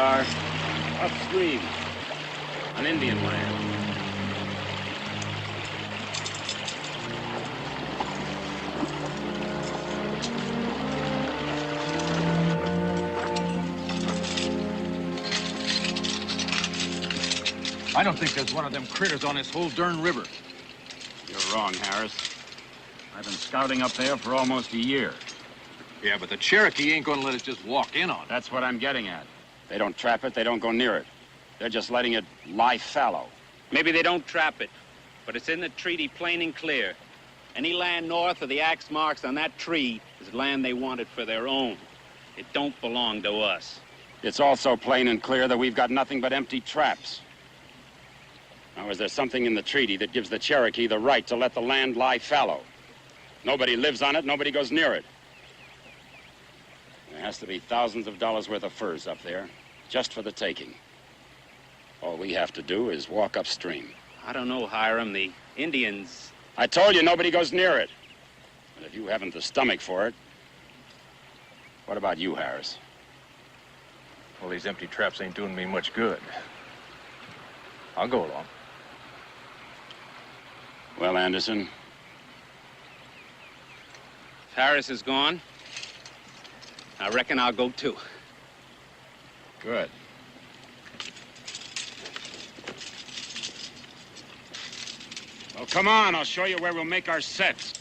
are. Upstream. On Indian land. I don't think there's one of them critters on this whole darn river. You're wrong, Harris. I've been scouting up there for almost a year. Yeah, but the Cherokee ain't gonna let us just walk in on it. That's what I'm getting at. They don't trap it, they don't go near it. They're just letting it lie fallow. Maybe they don't trap it, but it's in the treaty plain and clear. Any land north of the axe marks on that tree is land they wanted for their own. It don't belong to us. It's also plain and clear that we've got nothing but empty traps. Now, is there something in the treaty that gives the Cherokee the right to let the land lie fallow? Nobody lives on it, nobody goes near it. There has to be thousands of dollars worth of furs up there, just for the taking. All we have to do is walk upstream. I don't know, Hiram. The Indians... I told you nobody goes near it. But if you haven't the stomach for it, what about you, Harris? Well, these empty traps ain't doing me much good. I'll go along. Well, Anderson? If Harris is gone, I reckon I'll go too. Good. Well, come on, I'll show you where we'll make our sets.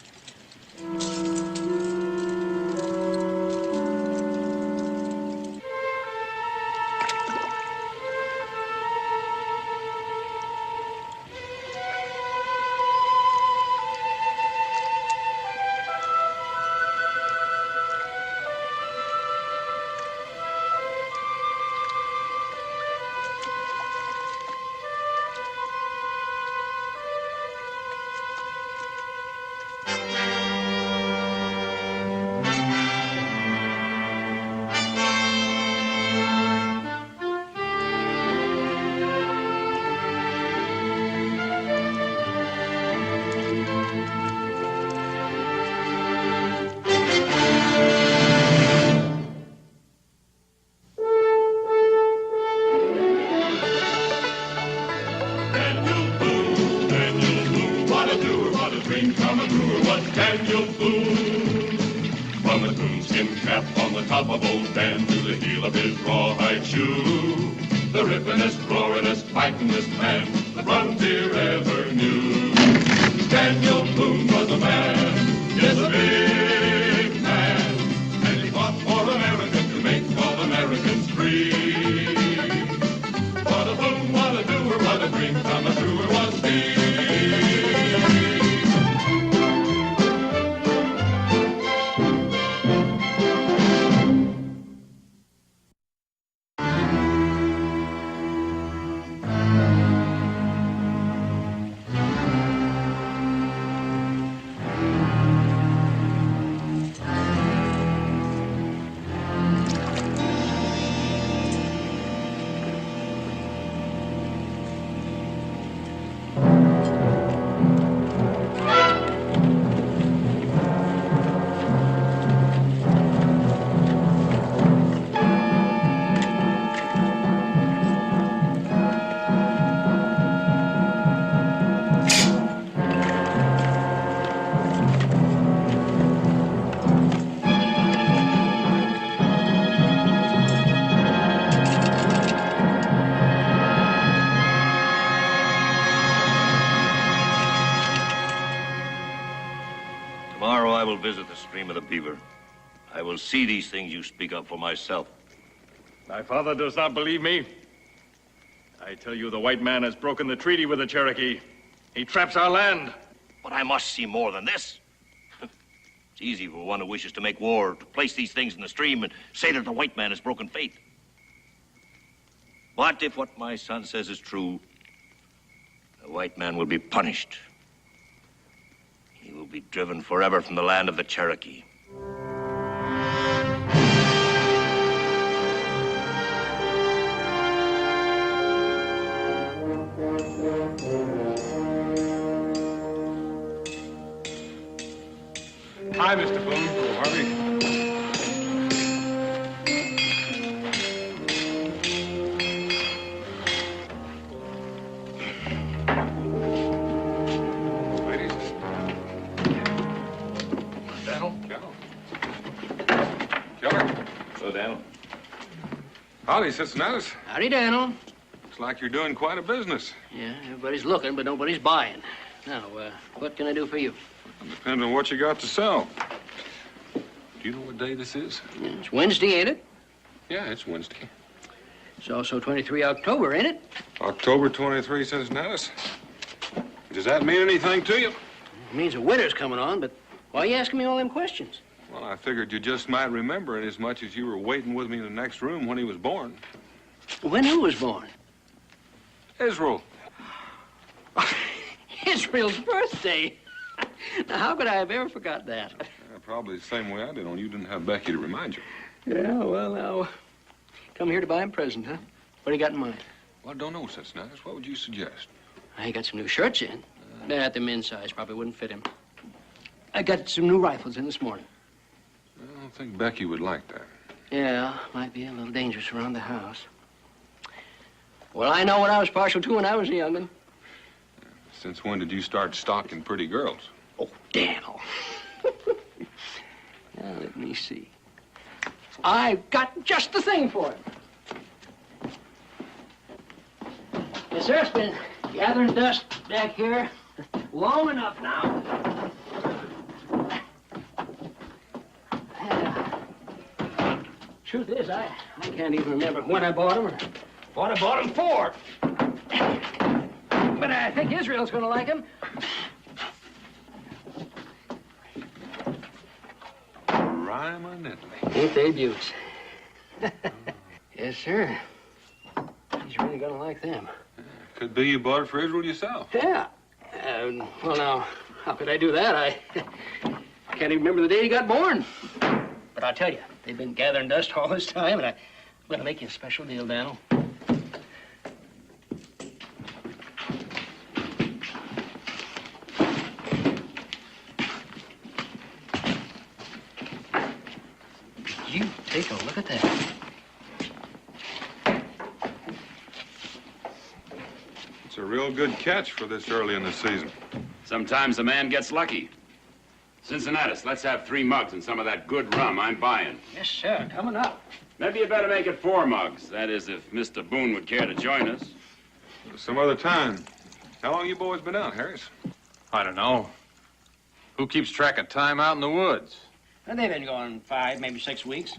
Visit the stream of the Beaver. I will see these things you speak of for myself. My father does not believe me. I tell you, the white man has broken the treaty with the Cherokee. He traps our land. But I must see more than this. It's easy for one who wishes to make war to place these things in the stream and say that the white man has broken faith. But if what my son says is true, the white man will be punished. He will be driven forever from the land of the Cherokee. Hi, Mr. Boone. Oh, Harvey. Howdy, Cincinnati. Howdy, Daniel. Looks like you're doing quite a business. Yeah, everybody's looking, but nobody's buying. Now, what can I do for you? Depends on what you got to sell. Do you know what day this is? Yeah, it's Wednesday, ain't it? Yeah, it's Wednesday. It's also 23 October, ain't it? October 23, Cincinnati. Does that mean anything to you? It means the winter's coming on, but why are you asking me all them questions? Well, I figured you just might remember it as much as you were waiting with me in the next room when he was born. When who was born? Israel. Israel's birthday. Now, how could I have ever forgot that? Probably the same way I did, only you didn't have Becky to remind you. Yeah, well, now, come here to buy him a present, huh? What do you got in mind? Well, I don't know, Cincinnati. What would you suggest? I got some new shirts in. At the men's size, probably wouldn't fit him. I got some new rifles in this morning. I don't think Becky would like that. Yeah, might be a little dangerous around the house. Well, I know what I was partial to when I was a young'un. Since when did you start stalking pretty girls? Oh, Daniel. Now, let me see. I've got just the thing for him. Yes, sir, it's been gathering dust back here long enough now. Truth is, I can't even remember when I bought them or what I bought them for. But I think Israel's gonna like them. Rhyme-a-niddly. Ain't they beauts? Yes, sir. He's really gonna like them. Could be you bought it for Israel yourself. Yeah. Well, now, how could I do that? I can't even remember the day he got born. But I'll tell you, they've been gathering dust all this time, and I'm gonna make you a special deal, Daniel. You take a look at that. It's a real good catch for this early in the season. Sometimes a man gets lucky. Cincinnati, let's have 3 mugs and some of that good rum I'm buying. Yes, sir. Coming up. Maybe you better make it 4 mugs. That is, if Mr. Boone would care to join us. Some other time. How long you boys been out, Harris? I don't know. Who keeps track of time out in the woods? Well, they've been going 5, maybe 6 weeks.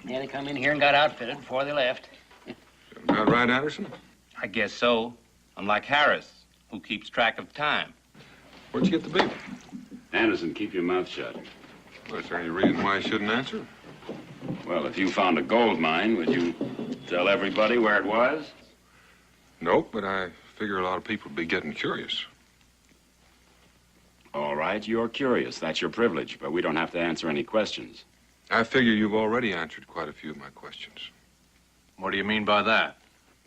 Yeah, they come in here and got outfitted before they left. About right, Anderson? I guess so. Unlike Harris, who keeps track of time. Where'd you get the beaver? Anderson, keep your mouth shut. Well, is there any reason why I shouldn't answer? Well, if you found a gold mine, would you tell everybody where it was? Nope, but I figure a lot of people would be getting curious. All right, you're curious. That's your privilege, but we don't have to answer any questions. I figure you've already answered quite a few of my questions. What do you mean by that?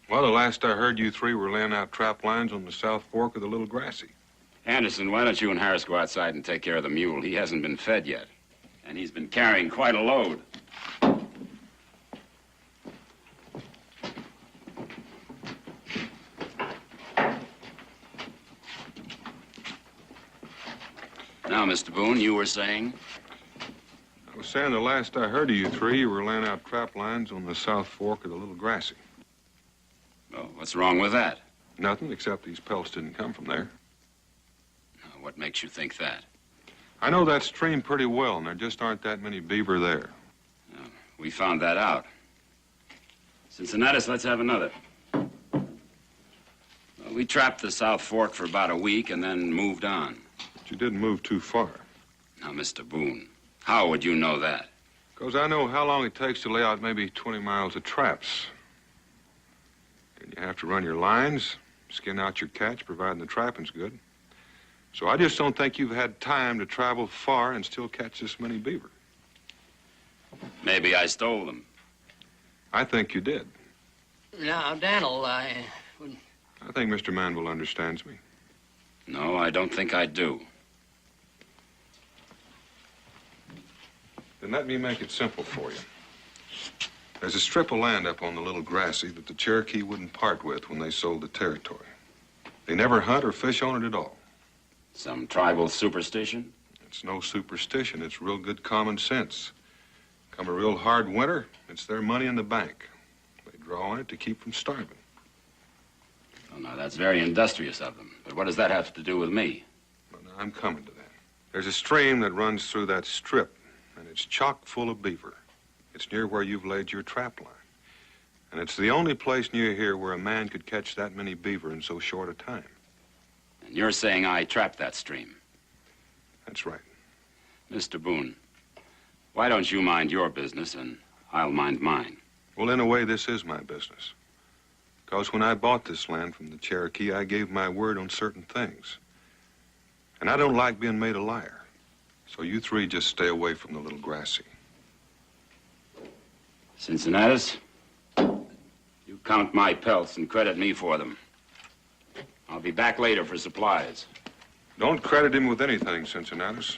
Well, the last I heard, you 3 were laying out trap lines on the South Fork of the Little Grassy. Anderson, why don't you and Harris go outside and take care of the mule? He hasn't been fed yet, and he's been carrying quite a load. Now, Mr. Boone, you were saying? I was saying the last I heard of you 3, you were laying out trap lines on the South Fork of the Little Grassy. Oh, what's wrong with that? Nothing, except these pelts didn't come from there. What makes you think that? I know that stream pretty well, and there just aren't that many beaver there. We found that out. Cincinnati, let's have another. Well, we trapped the South Fork for about a week and then moved on. But you didn't move too far. Now, Mr. Boone, how would you know that? Because I know how long it takes to lay out maybe 20 miles of traps. And you have to run your lines, skin out your catch, providing the trapping's good. So I just don't think you've had time to travel far and still catch this many beaver. Maybe I stole them. I think you did. Now, Daniel, I think Mr. Manville understands me. No, I don't think I do. Then let me make it simple for you. There's a strip of land up on the Little Grassy that the Cherokee wouldn't part with when they sold the territory. They never hunt or fish on it at all. Some tribal superstition? It's no superstition. It's real good common sense. Come a real hard winter, it's their money in the bank. They draw on it to keep from starving. Oh, no, that's very industrious of them. But what does that have to do with me? Well, now, I'm coming to that. There's a stream that runs through that strip, and it's chock full of beaver. It's near where you've laid your trap line. And it's the only place near here where a man could catch that many beaver in so short a time. And you're saying I trapped that stream? That's right. Mr. Boone, why don't you mind your business and I'll mind mine? Well, in a way, this is my business. Because when I bought this land from the Cherokee, I gave my word on certain things. And I don't like being made a liar. So you three just stay away from the little grassy. Cincinnatus, you count my pelts and credit me for them. I'll be back later for supplies. Don't credit him with anything, Cincinnatus.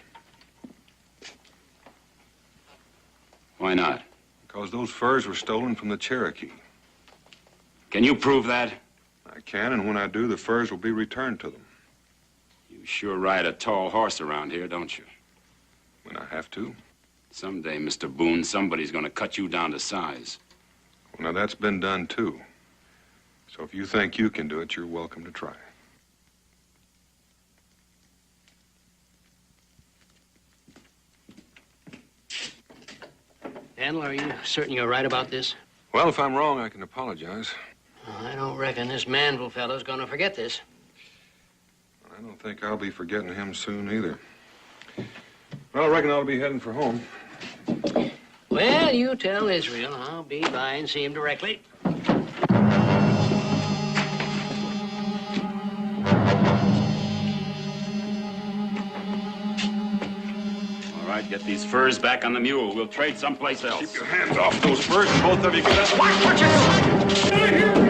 Why not? Because those furs were stolen from the Cherokee. Can you prove that? I can, and when I do, the furs will be returned to them. You sure ride a tall horse around here, don't you? When I have to. Someday, Mr. Boone, somebody's gonna cut you down to size. Well, now, that's been done, too. So if you think you can do it, you're welcome to try. Handler, are you certain you're right about this? Well, if I'm wrong, I can apologize. I don't reckon this Manville fellow's gonna forget this. I don't think I'll be forgetting him soon, either. Well, I reckon I'll be heading for home. Well, you tell Israel I'll be by and see him directly. All right, get these furs back on the mule. We'll trade someplace else. Keep your hands off those furs, and both of you get... Watch what you're doing!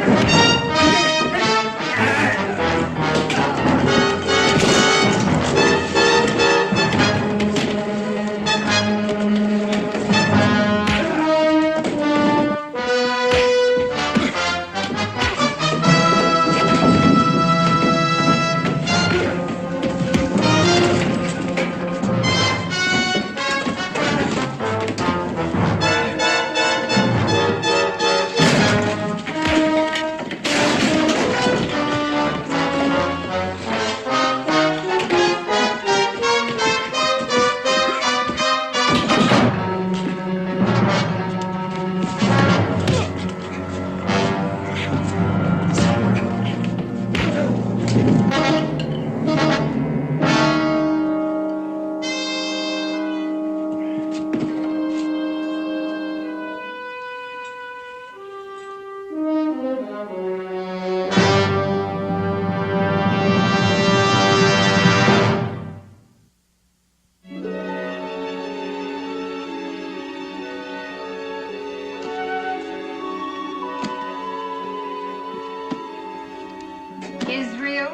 Israel?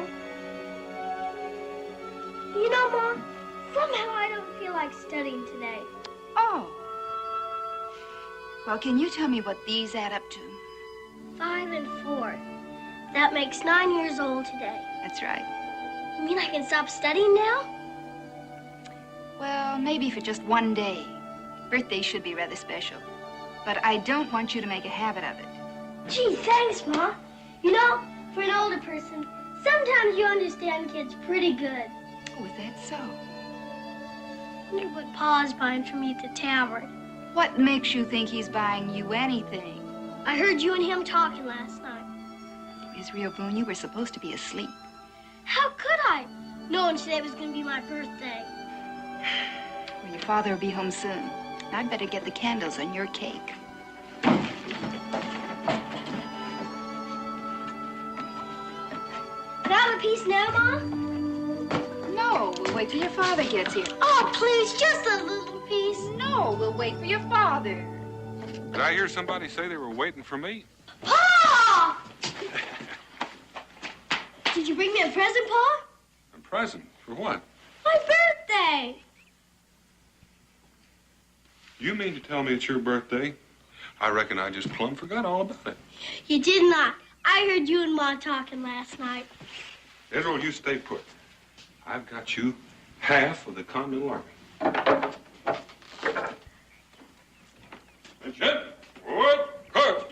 You know, Mom, somehow I don't feel like studying today. Oh. Well, can you tell me what these add up to? 5 and 4. That makes 9 years old today. That's right. You mean I can stop studying now? Well, maybe for just one day. Birthdays should be rather special. But I don't want you to make a habit of it. Gee, thanks, Ma. You know, for an older person, sometimes you understand kids pretty good. Oh, is that so? I wonder what Pa's buying for me at the tavern. What makes you think he's buying you anything? I heard you and him talking last night. Israel Boone, you were supposed to be asleep. How could I, knowing today was going to be my birthday? Well, your father will be home soon. I'd better get the candles on your cake. Can I have a piece now, Mom? No, we'll wait till your father gets here. Oh, please, just a little piece. No, we'll wait for your father. Did I hear somebody say they were waiting for me? Pa! Did you bring me a present, Pa? A present? For what? My birthday. You mean to tell me it's your birthday? I reckon I just plumb forgot all about it. You did not. I heard you and Ma talking last night. Israel, you stay put. I've got you half of the Continental Army. Attention! Forward! Good!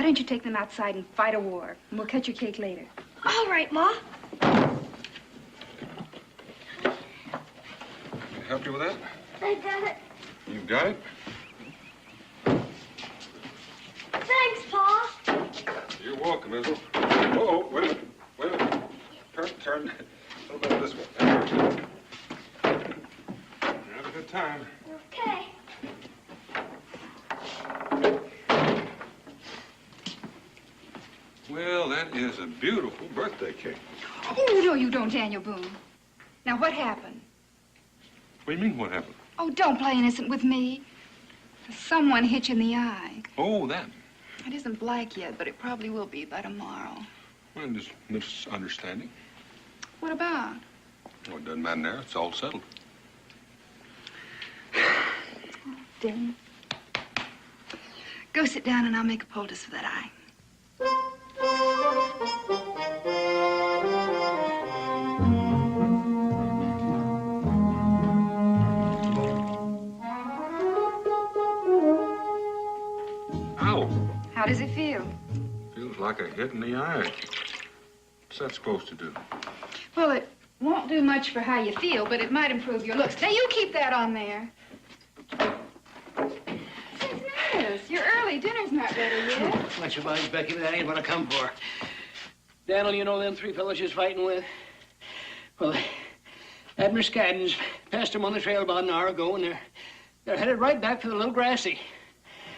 don't you take them outside and fight a war? And we'll cut your cake later. All right, Ma. Can I help you with that? I got it. You got it? Thanks, Pa. You're welcome, Isle. Oh, wait a minute. Wait a minute. Turn. A little bit this way. Have a good time. Okay. Well, that is a beautiful birthday cake. Oh, no, you don't, Daniel Boone. Now, what happened? What do you mean, what happened? Oh, don't play innocent with me. There's someone hitch in the eye. Oh, that. It isn't black yet, but it probably will be by tomorrow. Well, just misunderstanding. What about? Well, it doesn't matter now. It's all settled. Oh, Dan. Go sit down and I'll make a poultice for that eye. Ow! How does it feel? Feels like a hit in the eye. What's that supposed to do? Well, it won't do much for how you feel, but it might improve your looks. Now, you keep that on there. Cisneros, you're early. Dinner's not ready yet. Much obliged, Becky, but that ain't what I come for. Daniel, you know them three fellows you're fighting with? Well, Abner Scaddens passed them on the trail about an hour ago, and they're headed right back for the Little Grassy.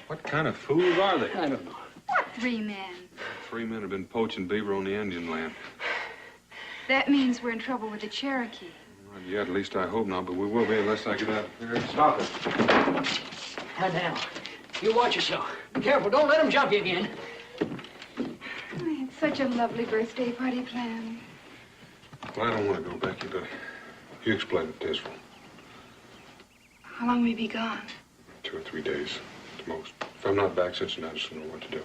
What kind of fools are they? I don't know. What 3 men? 3 men have been poaching beaver on the Indian land. That means we're in trouble with the Cherokee. Not yet, at least I hope not, but we will be unless I get out here. Stop it. Now, Daniel, you watch yourself. Be careful. Don't let them jump you again. I had such a lovely birthday party planned. Well, I don't want to go, Becky, but you explain it to Israel. How long will we be gone? 2 or 3 days, at most. If I'm not back Cincinnati, I just don't know what to do.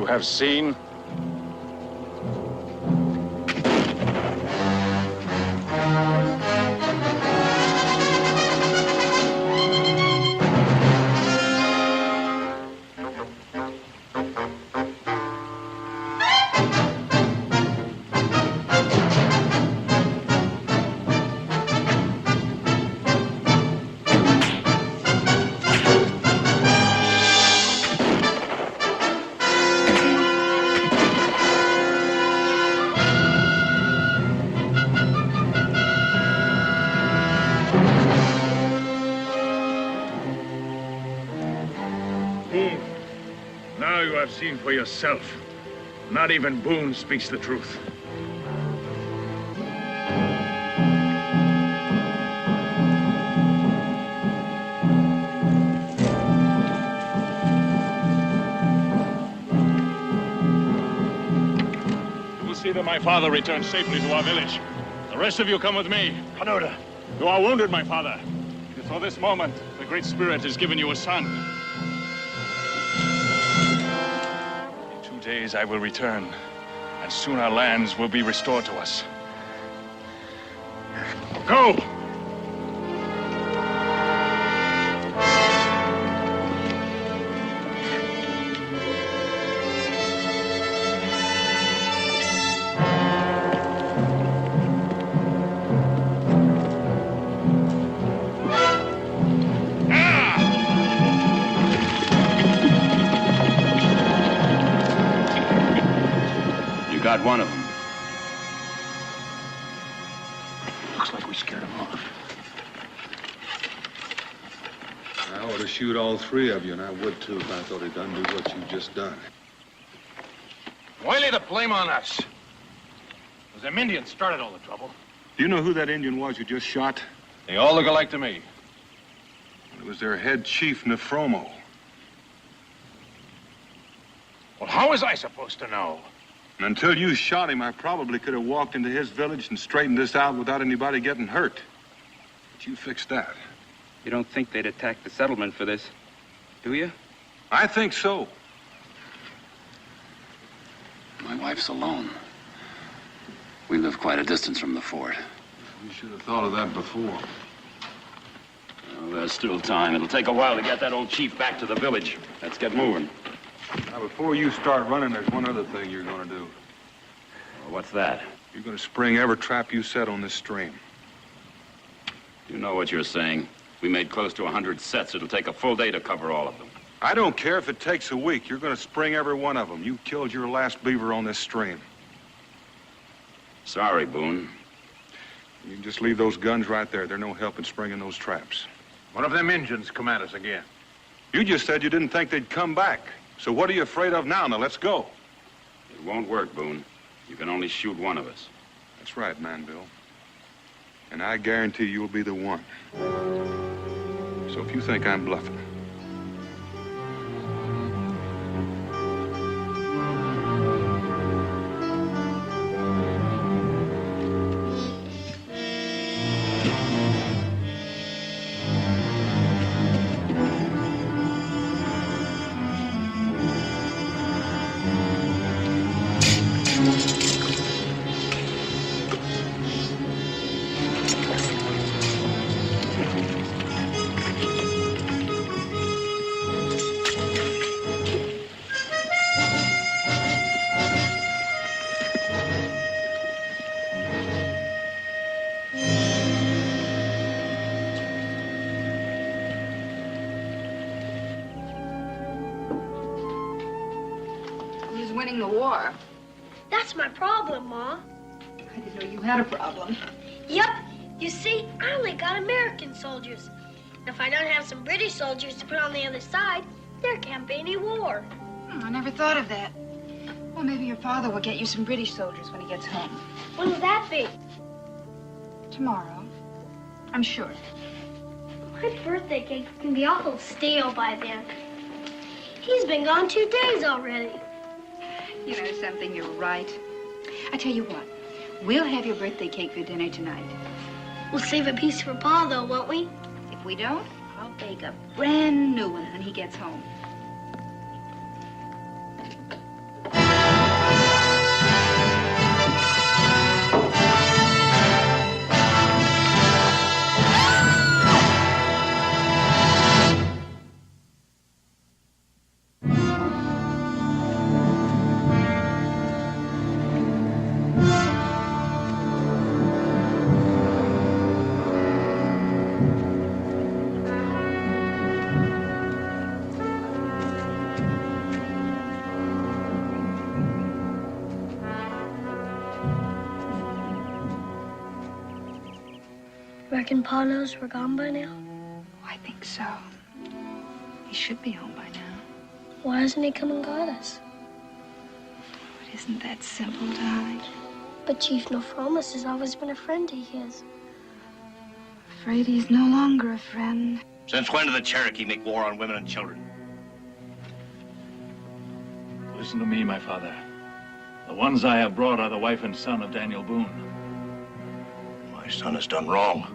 Have seen. Seen for yourself. Not even Boone speaks the truth. You will see that my father returns safely to our village. The rest of you come with me. Canora, you are wounded, my father. For this moment, the Great Spirit has given you a son. Days I will return, and soon our lands will be restored to us. Go! got one of them. Looks like we scared him off. I ought to shoot all three of you, and I would too if I thought he'd undo what you've just done. Why lay the blame on us? It was them Indians started all the trouble. Do you know who that Indian was you just shot? They all look alike to me. It was their head chief, Nefromo. Well, how was I supposed to know? And until you shot him, I probably could have walked into his village and straightened this out without anybody getting hurt. But you fixed that. You don't think they'd attack the settlement for this, do you? I think so. My wife's alone. We live quite a distance from the fort. You should have thought of that before. Well, there's still time. It'll take a while to get that old chief back to the village. Let's get moving. Now, before you start running, there's one other thing you're going to do. Well, what's that? You're going to spring every trap you set on this stream. You know what you're saying. We made close to 100 sets. It'll take a full day to cover all of them. I don't care if it takes a week. You're going to spring every one of them. You killed your last beaver on this stream. Sorry, Boone. You can just leave those guns right there. They're no help in springing those traps. One of them Indians come at us again. You just said you didn't think they'd come back. So what are you afraid of now? Now, let's go. It won't work, Boone. You can only shoot one of us. That's right, Manville. And I guarantee you'll be the one. So if you think I'm bluffing... Winning the war. That's my problem, Ma. I didn't know you had a problem. Yep. You see, I only got American soldiers. If I don't have some British soldiers to put on the other side, there can't be any war. I never thought of that. Well, maybe your father will get you some British soldiers when he gets home. When will that be? Tomorrow. I'm sure. My birthday cake can be awful stale by then. He's been gone 2 days already. You know something, you're right. I tell you what, we'll have your birthday cake for dinner tonight. We'll save a piece for Pa, though, won't we? If we don't, I'll bake a brand new one when he gets home. Reckon Pa knows we're gone by now? I think so. He should be home by now. Why hasn't he come and got us? It isn't that simple, darling. But Chief Nofromus has always been a friend of his. Afraid he's no longer a friend. Since when did the Cherokee make war on women and children? Listen to me, my father. The ones I have brought are the wife and son of Daniel Boone. My son has done wrong.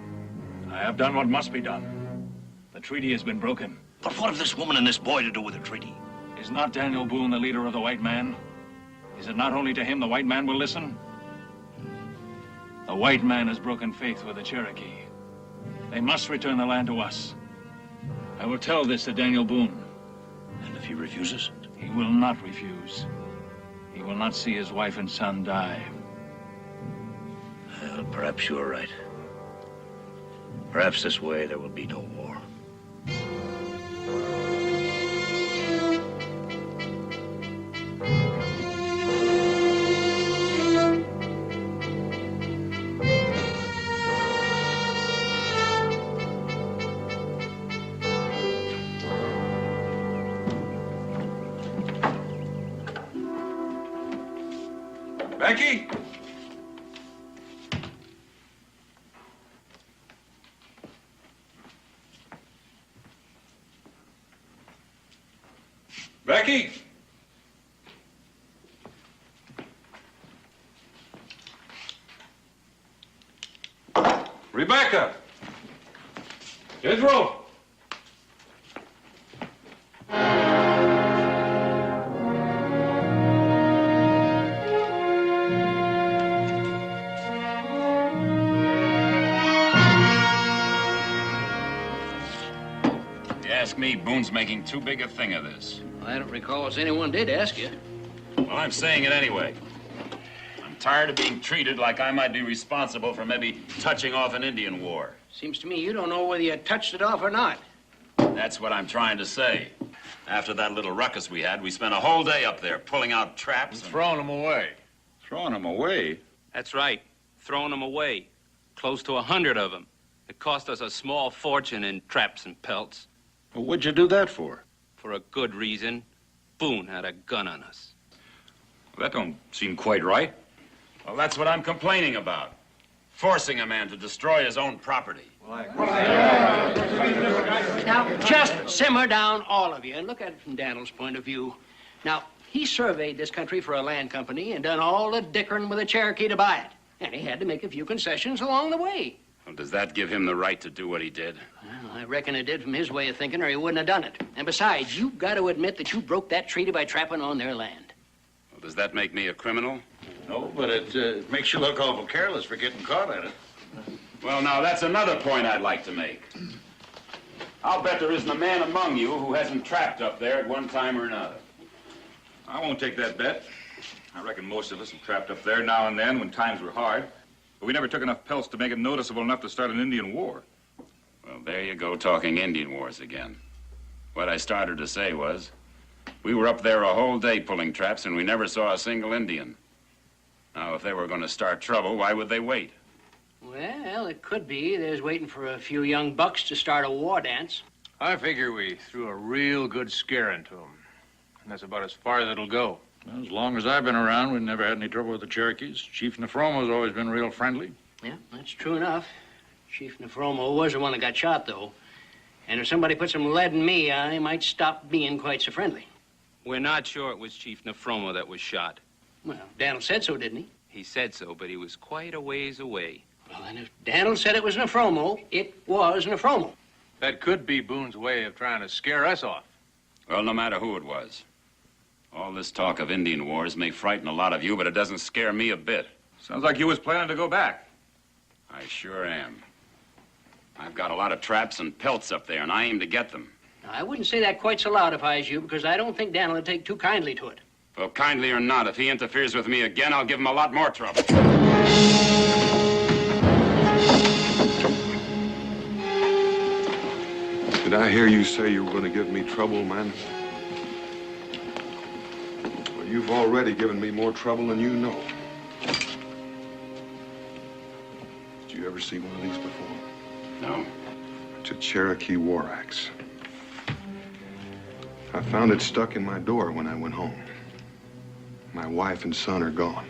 I have done what must be done. The treaty has been broken. But what have this woman and this boy to do with the treaty? Is not Daniel Boone the leader of the white man? Is it not only to him the white man will listen? The white man has broken faith with the Cherokee. They must return the land to us. I will tell this to Daniel Boone. And if he refuses? He will not refuse. He will not see his wife and son die. Well, perhaps you're right. Perhaps this way there will be no war. Becky? Becky? Rebecca? Israel? If you ask me, Boone's making too big a thing of this. I don't recall if anyone did ask you. Well, I'm saying it anyway. I'm tired of being treated like I might be responsible for maybe touching off an Indian war. Seems to me you don't know whether you touched it off or not. That's what I'm trying to say. After that little ruckus we had, we spent a whole day up there pulling out traps and throwing them away. Throwing them away? That's right. Throwing them away. Close to 100 of them. It cost us a small fortune in traps and pelts. Well, what'd you do that for? For a good reason. Boone had a gun on us. Well, that don't seem quite right. Well, that's what I'm complaining about. Forcing a man to destroy his own property. Now, just simmer down, all of you, and look at it from Daniel's point of view. Now, he surveyed this country for a land company and done all the dickering with a Cherokee to buy it. And he had to make a few concessions along the way. Well, does that give him the right to do what he did? Well, I reckon it did from his way of thinking, or he wouldn't have done it. And besides, you've got to admit that you broke that treaty by trapping on their land. Well, does that make me a criminal? No, but it makes you look awful careless for getting caught at it. Well, now, that's another point I'd like to make. I'll bet there isn't a man among you who hasn't trapped up there at one time or another. I won't take that bet. I reckon most of us have trapped up there now and then when times were hard. But we never took enough pelts to make it noticeable enough to start an Indian war. Well, there you go, talking Indian wars again. What I started to say was, we were up there a whole day pulling traps, and we never saw a single Indian. Now, if they were going to start trouble, why would they wait? Well, it could be. There's waiting for a few young bucks to start a war dance. I figure we threw a real good scare into them. And that's about as far as it'll go. Well, as long as I've been around, we've never had any trouble with the Cherokees. Chief Nefromo's always been real friendly. Yeah, that's true enough. Chief Nefromo was the one that got shot, though. And if somebody put some lead in me, I might stop being quite so friendly. We're not sure it was Chief Nefromo that was shot. Well, Daniel said so, didn't he? He said so, but he was quite a ways away. Well, then if Daniel said it was Nefromo, it was Nefromo. That could be Boone's way of trying to scare us off. Well, no matter who it was. All this talk of Indian wars may frighten a lot of you, but it doesn't scare me a bit. Sounds like you was planning to go back. I sure am. I've got a lot of traps and pelts up there, and I aim to get them. Now, I wouldn't say that quite so loud if I was you, because I don't think Daniel would take too kindly to it. Well, kindly or not, if he interferes with me again, I'll give him a lot more trouble. Did I hear you say you were going to give me trouble, man? Well, you've already given me more trouble than you know. Did you ever see one of these before? No. It's a Cherokee war axe. I found it stuck in my door when I went home. My wife and son are gone.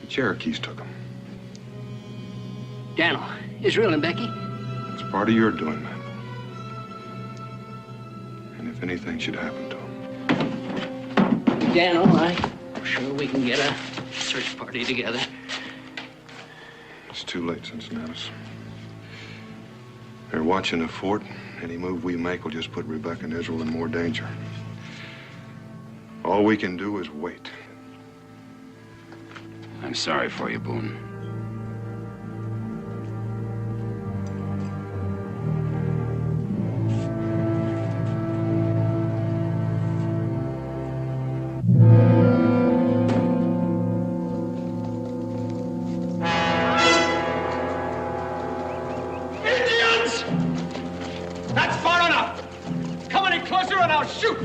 The Cherokees took them. Daniel, Israel and Becky? It's part of your doing, man. And if anything should happen to them. Daniel, I'm sure we can get a search party together. It's too late, Cincinnatus. They're watching the fort. Any move we make will just put Rebecca and Israel in more danger. All we can do is wait. I'm sorry for you, Boone. Indians! That's far enough! Come any closer and I'll shoot!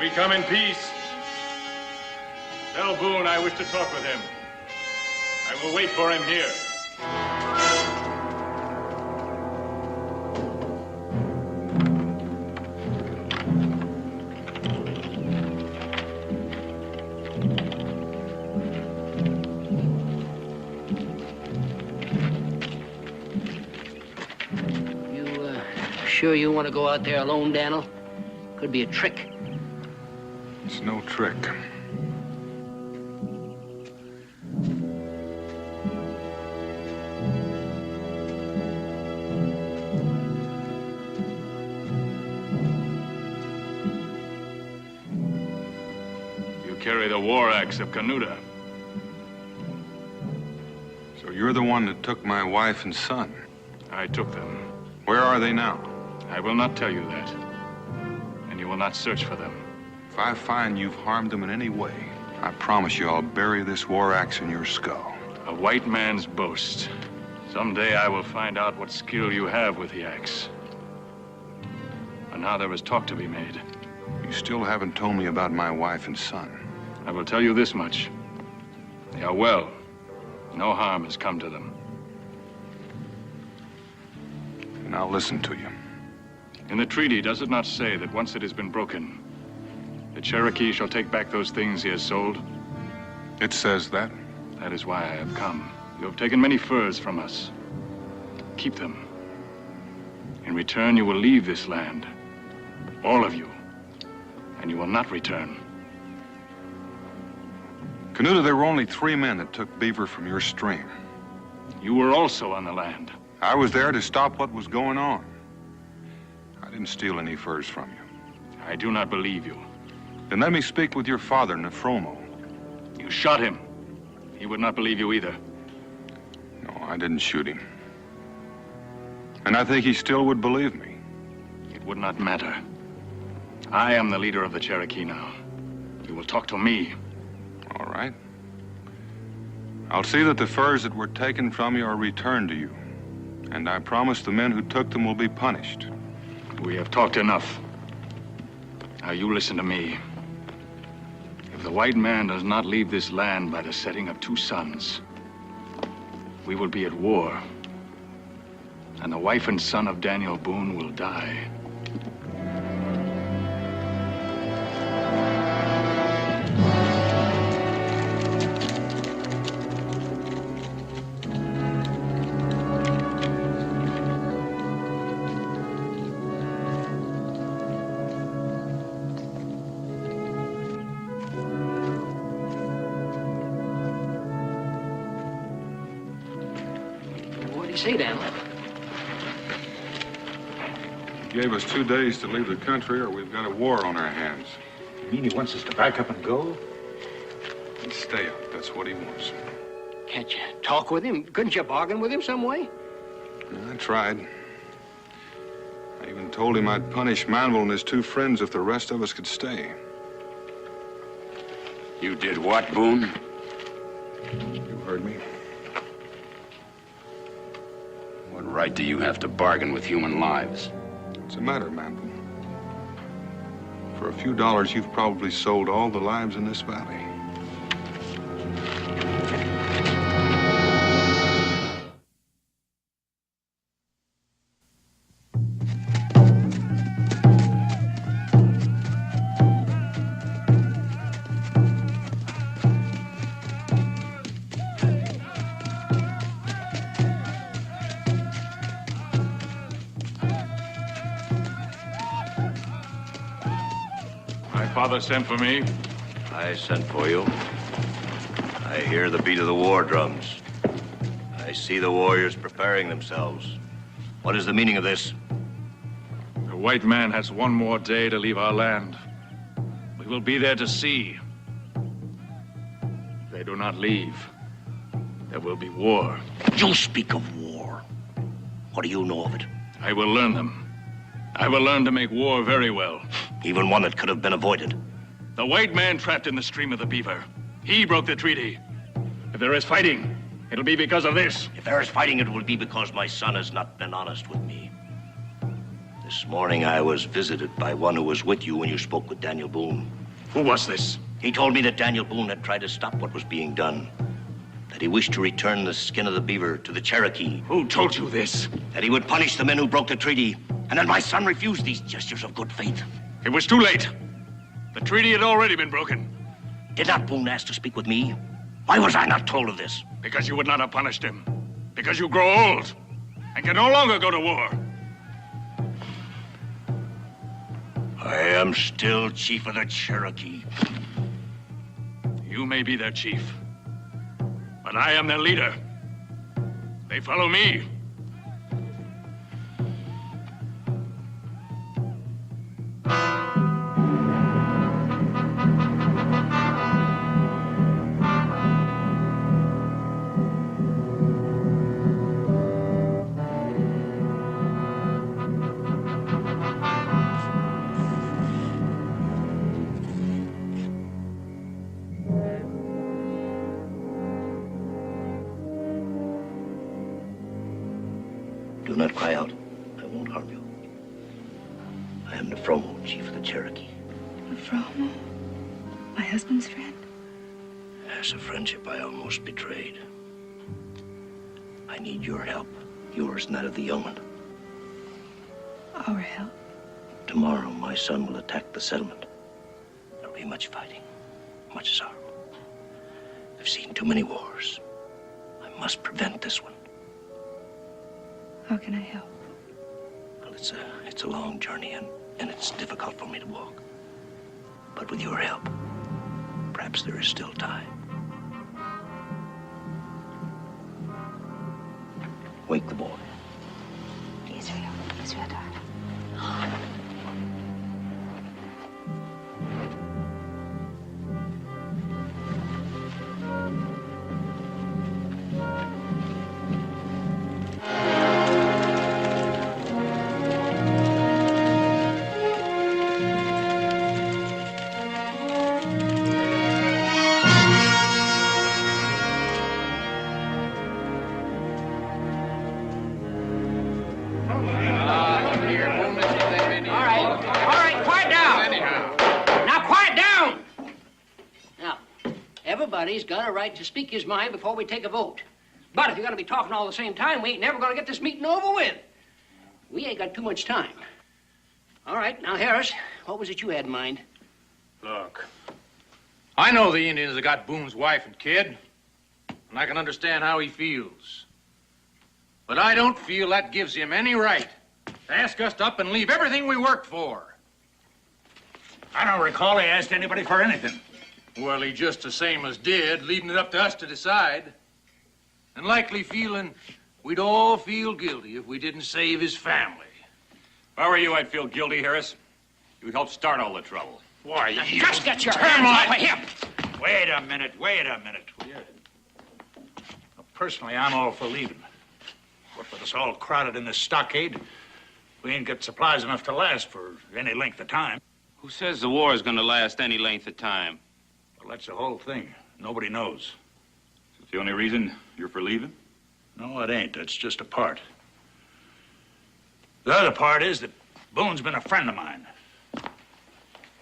We come in peace. Tell Boone I wish to talk with him. I will wait for him here. sure you want to go out there alone, Daniel? Could be a trick. It's no trick. You carry the war axe of Canuta. So you're the one that took my wife and son? I took them. Where are they now? I will not tell you that. And you will not search for them. If I find you've harmed them in any way, I promise you I'll bury this war axe in your skull. A white man's boast. Someday I will find out what skill you have with the axe. And now there is talk to be made. You still haven't told me about my wife and son. I will tell you this much. They are well. No harm has come to them. And I'll listen to you. In the treaty, does it not say that once it has been broken, the Cherokee shall take back those things he has sold? It says that. That is why I have come. You have taken many furs from us. Keep them. In return, you will leave this land. All of you. And you will not return. Canuta, there were only 3 men that took beaver from your stream. You were also on the land. I was there to stop what was going on. I didn't steal any furs from you. I do not believe you. Then let me speak with your father, Nefromo. You shot him. He would not believe you either. No, I didn't shoot him. And I think he still would believe me. It would not matter. I am the leader of the Cherokee now. You will talk to me. All right. I'll see that the furs that were taken from you are returned to you. And I promise the men who took them will be punished. We have talked enough. Now you listen to me. If the white man does not leave this land by the setting of 2 suns, we will be at war. And the wife and son of Daniel Boone will die. Say, Daniel. He gave us 2 days to leave the country, or we've got a war on our hands. You mean he wants us to back up and go? And stay up. That's what he wants. Can't you talk with him? Couldn't you bargain with him some way? I tried. I even told him I'd punish Manville and his 2 friends if the rest of us could stay. You did what, Boone? You heard me. What right do you have to bargain with human lives? What's the matter, Manville? For a few dollars, you've probably sold all the lives in this valley. Father sent for me. I sent for you. I hear the beat of the war drums. I see the warriors preparing themselves. What is the meaning of this? The white man has 1 more day to leave our land. We will be there to see. If they do not leave, there will be war. You speak of war. What do you know of it? I will learn them. I will learn to make war very well. Even one that could have been avoided. The white man trapped in the stream of the Beaver. He broke the treaty. If there is fighting, it'll be because of this. If there is fighting, it will be because my son has not been honest with me. This morning I was visited by one who was with you when you spoke with Daniel Boone. Who was this? He told me that Daniel Boone had tried to stop what was being done. That he wished to return the skin of the beaver to the Cherokee. Who told you this? That he would punish the men who broke the treaty. And that my son refused these gestures of good faith. It was too late. The treaty had already been broken. Did not Boone ask to speak with me? Why was I not told of this? Because you would not have punished him. Because you grow old and can no longer go to war. I am still chief of the Cherokee. You may be their chief, but I am their leader. They follow me. Do not cry out. I won't harm you. I am Nefromo, chief of the Cherokee. Nefromo? My husband's friend? As a friendship I almost betrayed. I need your help. Yours and that of the young one. Our help? Tomorrow, my son will attack the settlement. There'll be much fighting, much sorrow. I've seen too many wars. I must prevent this one. How can I help? Well, it's a long journey, and it's difficult for me to walk. But with your help, perhaps there is still time. Wake the boy. Israel, darling. Everybody's got a right to speak his mind before we take a vote. But if you're going to be talking all the same time, we ain't never going to get this meeting over with. We ain't got too much time. All right, now, Harris, what was it you had in mind? Look, I know the Indians have got Boone's wife and kid, and I can understand how he feels. But I don't feel that gives him any right to ask us to up and leave everything we worked for. I don't recall he asked anybody for anything. Well, he just the same as did, leaving it up to us to decide. And likely feeling we'd all feel guilty if we didn't save his family. If I were you, I'd feel guilty, Harris. You helped start all the trouble. Why, you... Just get your hands off of him! Wait a minute, will you? Well, personally, I'm all for leaving. What with us all crowded in this stockade, we ain't got supplies enough to last for any length of time. Who says the war is going to last any length of time? Well, that's the whole thing. Nobody knows. Is that the only reason you're for leaving? No, it ain't. That's just a part. The other part is that Boone's been a friend of mine.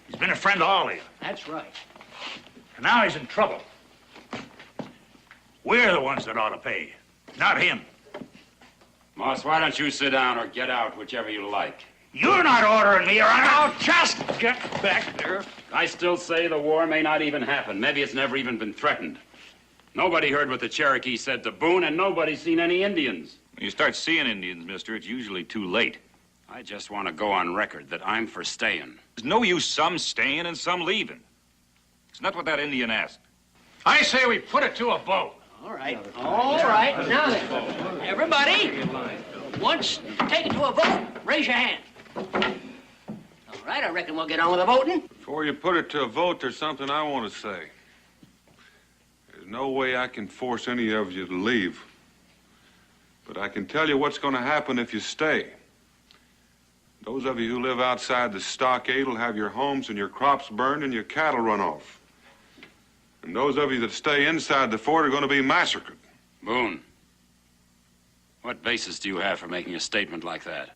He's been a friend of all of you. That's right. And now he's in trouble. We're the ones that ought to pay, not him. Moss, why don't you sit down or get out, whichever you like? You're not ordering me around. Now just get back there. I still say the war may not even happen. Maybe it's never even been threatened. Nobody heard what the Cherokee said to Boone, and nobody's seen any Indians. When you start seeing Indians, mister, it's usually too late. I just want to go on record that I'm for staying. There's no use some staying and some leaving. It's not what that Indian asked. I say we put it to a vote. All right. All right. Now then, everybody, once take it to a vote, raise your hand. All right, I reckon we'll get on with the voting. Before you put it to a vote, there's something I want to say. There's no way I can force any of you to leave. But I can tell you what's going to happen if you stay. Those of you who live outside the stockade will have your homes and your crops burned and your cattle run off. And those of you that stay inside the fort are going to be massacred. Boone, what basis do you have for making a statement like that?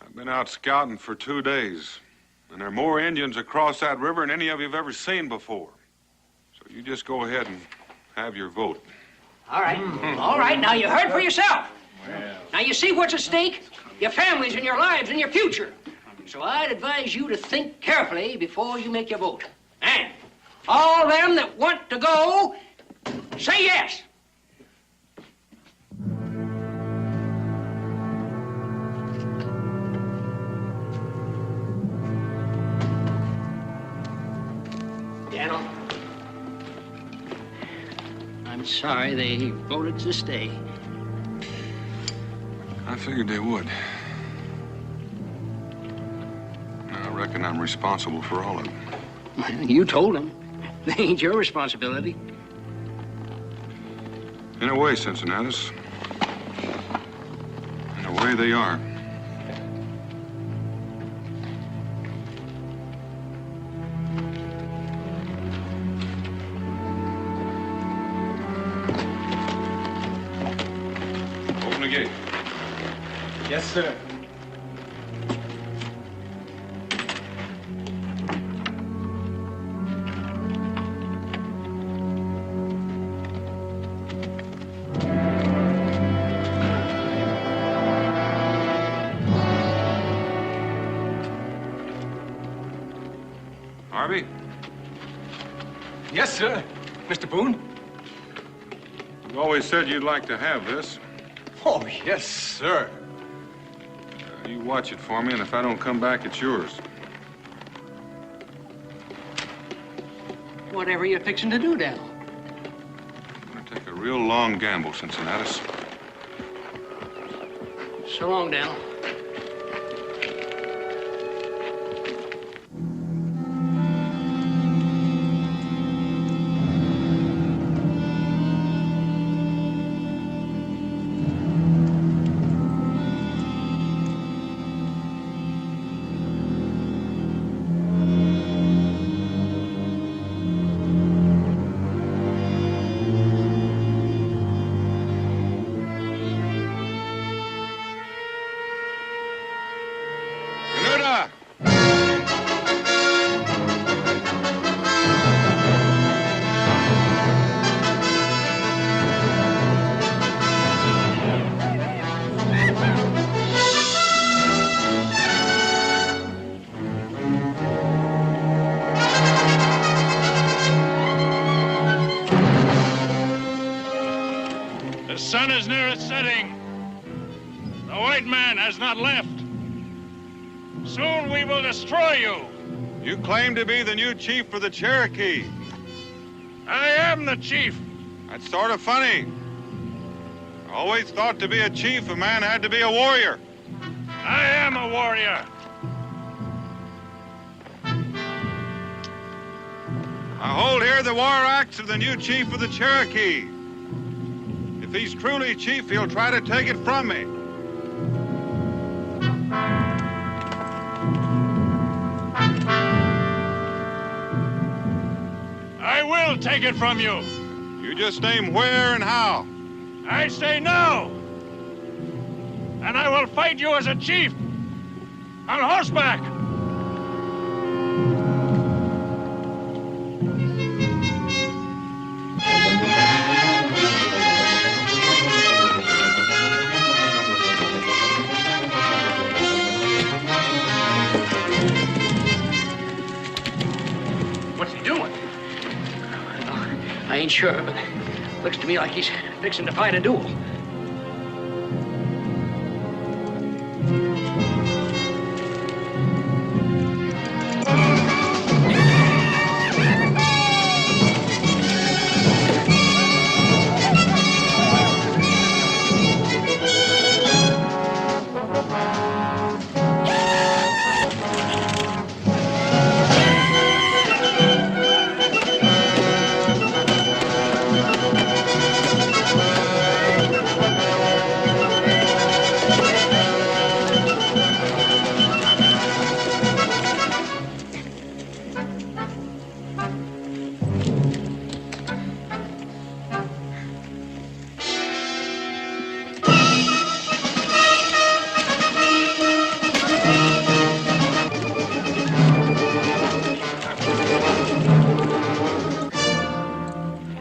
I've been out scouting for 2 days, and there are more Indians across that river than any of you have ever seen before. So you just go ahead and have your vote. All right. All right, now you heard for yourself. Well. Now you see what's at stake? Your families and your lives and your future. So I'd advise you to think carefully before you make your vote. And all them that want to go, say yes. I'm sorry they voted to stay. I figured they would. I reckon I'm responsible for all of them. Well, you told them. They ain't your responsibility. In a way, Cincinnatus. In a way, they are. Open the gate. Yes, sir. Harvey? Yes, sir. Mr. Boone? You always said you'd like to have this. Oh, yes, sir. You watch it for me, and if I don't come back, it's yours. Whatever you fixing to do, Dal? I'm gonna take a real long gamble, Cincinnatus. So long, Dal. The sun is near its setting. The white man has not left. Soon we will destroy you. You claim to be the new chief for the Cherokee. I am the chief. That's sort of funny. I always thought to be a chief, a man had to be a warrior. I am a warrior. I hold here the war axe of the new chief of the Cherokee. If he's truly chief, he'll try to take it from me. I will take it from you. You just name where and how. I say no. And I will fight you as a chief. On horseback. What's he doing? I ain't sure, but looks to me like he's fixing to fight a duel.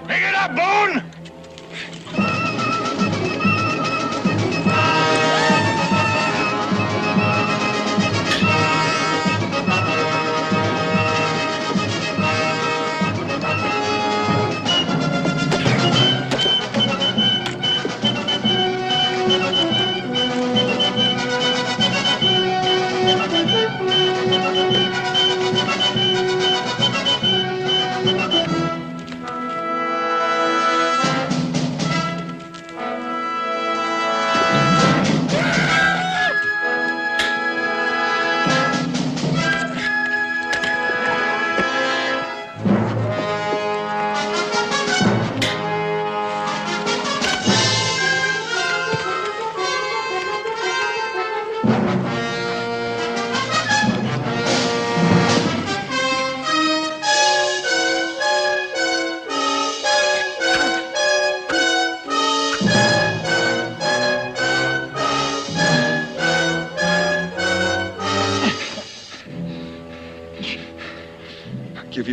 Pick it up, Boone!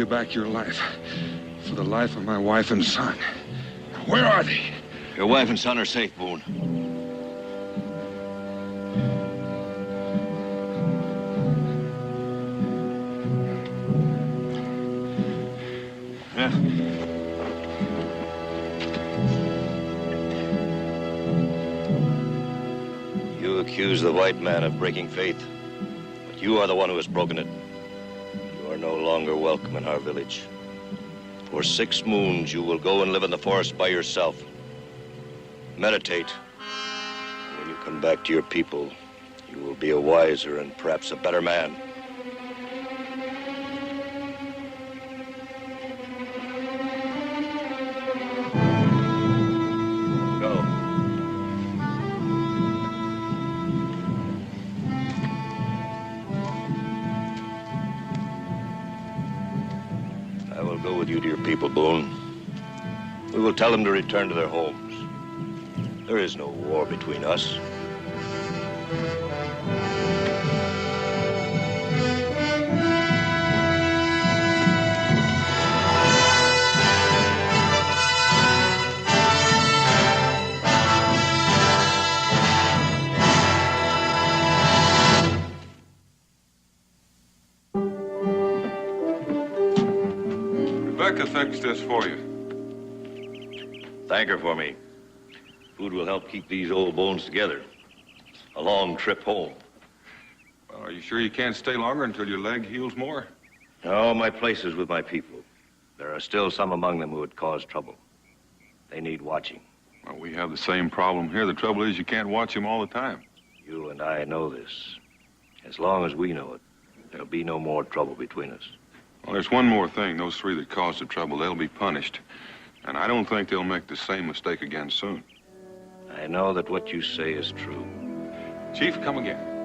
you back your life. For the life of my wife and son. Where are they? Your wife and son are safe, Boone. Yeah. You accuse the white man of breaking faith, but you are the one who has broken it. You are no longer welcome in our village. For 6 moons, you will go and live in the forest by yourself. Meditate. And when you come back to your people, you will be a wiser and perhaps a better man. Go. I will go with you to your people, Boone. We will tell them to return to their homes. There is no war between us. Rebecca fixed this for you. Thank her for me. Food will help keep these old bones together. A long trip home. Well, are you sure you can't stay longer until your leg heals more? No, my place is with my people. There are still some among them who would cause trouble. They need watching. Well, we have the same problem here. The trouble is you can't watch them all the time. You and I know this. As long as we know it, there'll be no more trouble between us. Well, there's one more thing. Those 3 that caused the trouble, they'll be punished. And I don't think they'll make the same mistake again soon. I know that what you say is true. Chief, come again.